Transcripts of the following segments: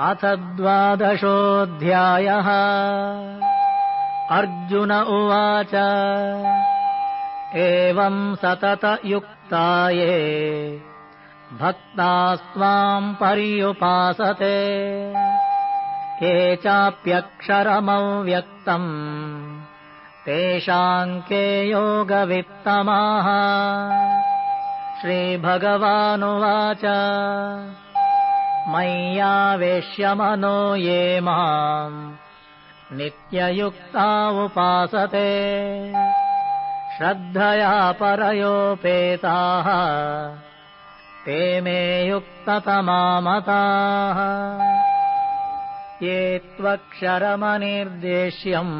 अथ 12. अर्जुन उवाच एवं सततयुक्ता ये भक्तास्त्वाम् पर्युपासते ये चाप्यक्षरमव्यक्तम् तेषाम् के योगवित्तमाः। श्रीभगवानुवाच मय्यावेश्य मनो ये माम् नित्ययुक्ता उपासते श्रद्धया परयोपेताः ते मे युक्ततमा मताः। ये त्वक्षरमनिर्देश्यम्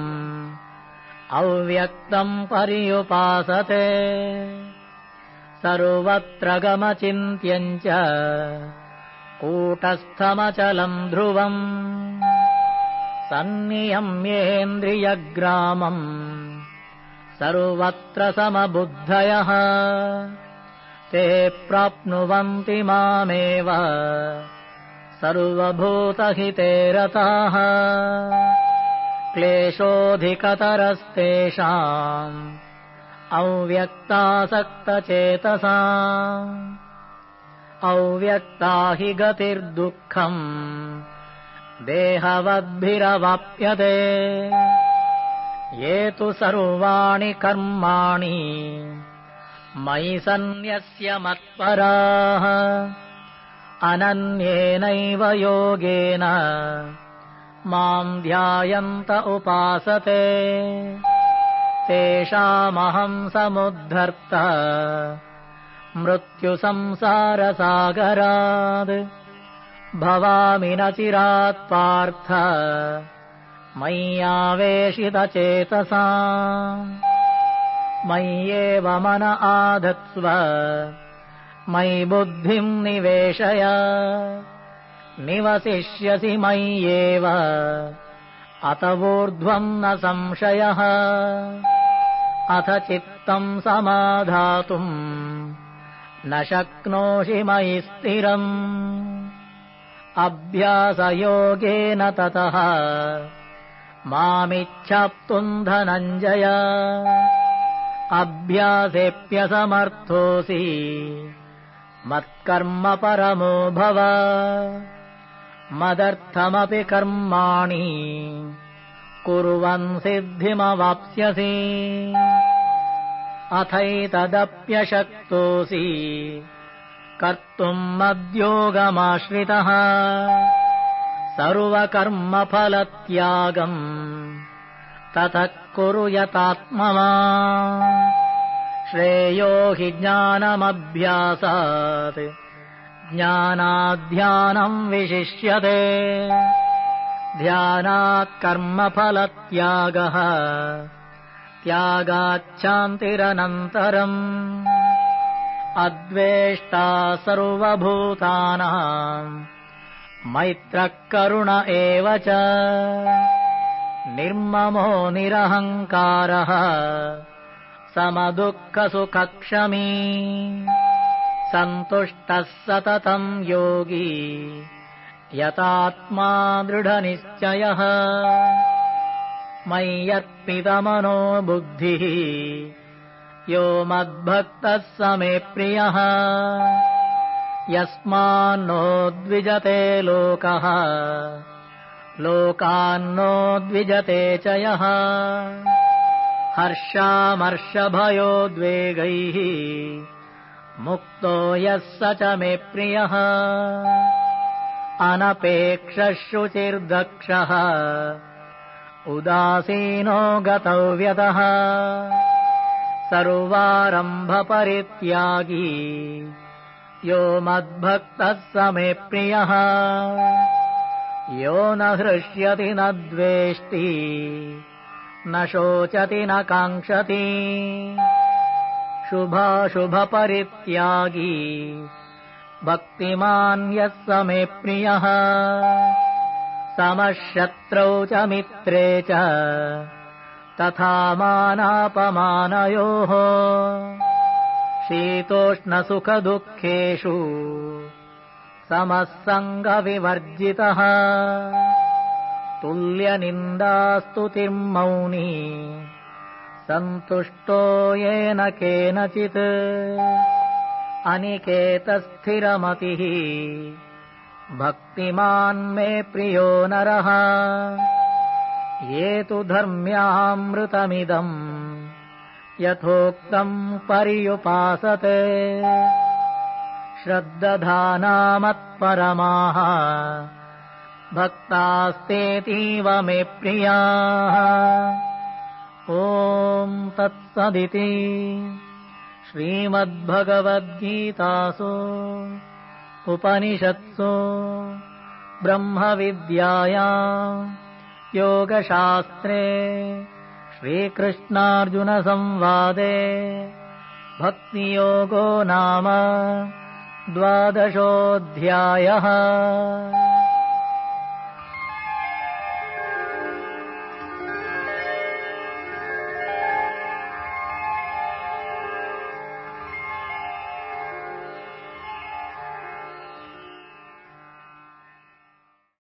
अव्यक्तम् पर्युपासते सर्वत्र गमचिन्त्यम् च कूटस्थमचलम् ध्रुवम् सन्नियम्येन्द्रियग्रामम् सर्वत्र समबुद्धयः ते प्राप्नुवन्ति मामेव सर्वभूतहिते रताः। क्लेशोऽधिकतरस्तेषाम् अव्यक्तासक्तचेतसाम् अव्यक्ता हि गतिर्दुःखम् देहवद्भिरवाप्यते। ये तु सर्वाणि कर्माणि मयि सन्न्यस्य मत्पराः अनन्येनैव योगेन माम् ध्यायन्त उपासते तेषामहम् समुद्धर्ता मृत्युसंसारसागरात् भवामि न चिरात् पार्थ मय्यावेशितचेतसाम्। मय्येव मन आधत्स्व मयि बुद्धिम् निवेशय निवसिष्यसि मय्येव अत ऊर्ध्वम् न संशयः। अथ चित्तम् समाधातुम् न शक्नोषि मयि स्थिरम् अभ्यासयोगेन ततः मामिच्छाप्तुम् धनञ्जय। अभ्यासेऽप्यसमर्थोऽसि मत्कर्म परमो भव मदर्थमपि कर्माणि कुर्वन् सिद्धिमवाप्स्यसि। अथैतदप्यशक्तोऽसि कर्तुम् मद्योगमाश्रितः सर्वकर्मफलत्यागम् ततः कुरु यतात्मवान्। श्रेयो हि ज्ञानमभ्यासात् ज्ञानाध्यानम् विशिष्यते ध्यानात् कर्मफलत्यागः त्यागाच्छान्तिरनन्तरम्। अद्वेष्टा सर्वभूतानाम् मैत्रः करुण एव च निर्ममो निरहङ्कारः समदुःखसुखक्षमी सन्तुष्टः सततम् योगी यतात्मा दृढनिश्चयः। मय्यर्पितमनो बुद्धिः यो मद्भक्तः स मे प्रियः यस्मान्नो द्विजते लोकः लोकान्नो द्विजते च यः। हर्षामर्षभयोद्वेगैः मुक्तो यः स च मे प्रियः। अनपेक्षः शुचिर्दक्षः उदासीनो गतव्यतः सर्वारम्भपरित्यागी यो मद्भक्तः स मे प्रियः। यो न हृष्यति न द्वेष्टि न शोचति न काङ्क्षति शुभाशुभपरित्यागी भक्तिमान् यः स मे प्रियः। समशत्रौ च मित्रे च तथा मानापमानयोः शीतोष्णसुखदुःखेषु समः सङ्गविवर्जितः तुल्यनिन्दास्तुतिर्मौनी सन्तुष्टो येन केनचित् अनिकेतस्थिरमतिः भक्तिमान् मे प्रियो नरः ये तु धर्म्यामृतमिदम् यथोक्तम् पर्युपासते श्रद्दधानामत्परमाः भक्तास्तेतीव मे प्रियाः ॐ तत्सदिति श्रीमद्भगवद्गीतासु उपनिषत्सु ब्रह्मविद्यायाम् योगशास्त्रे श्रीकृष्णार्जुनसंवादे भक्तियोगो नाम 12.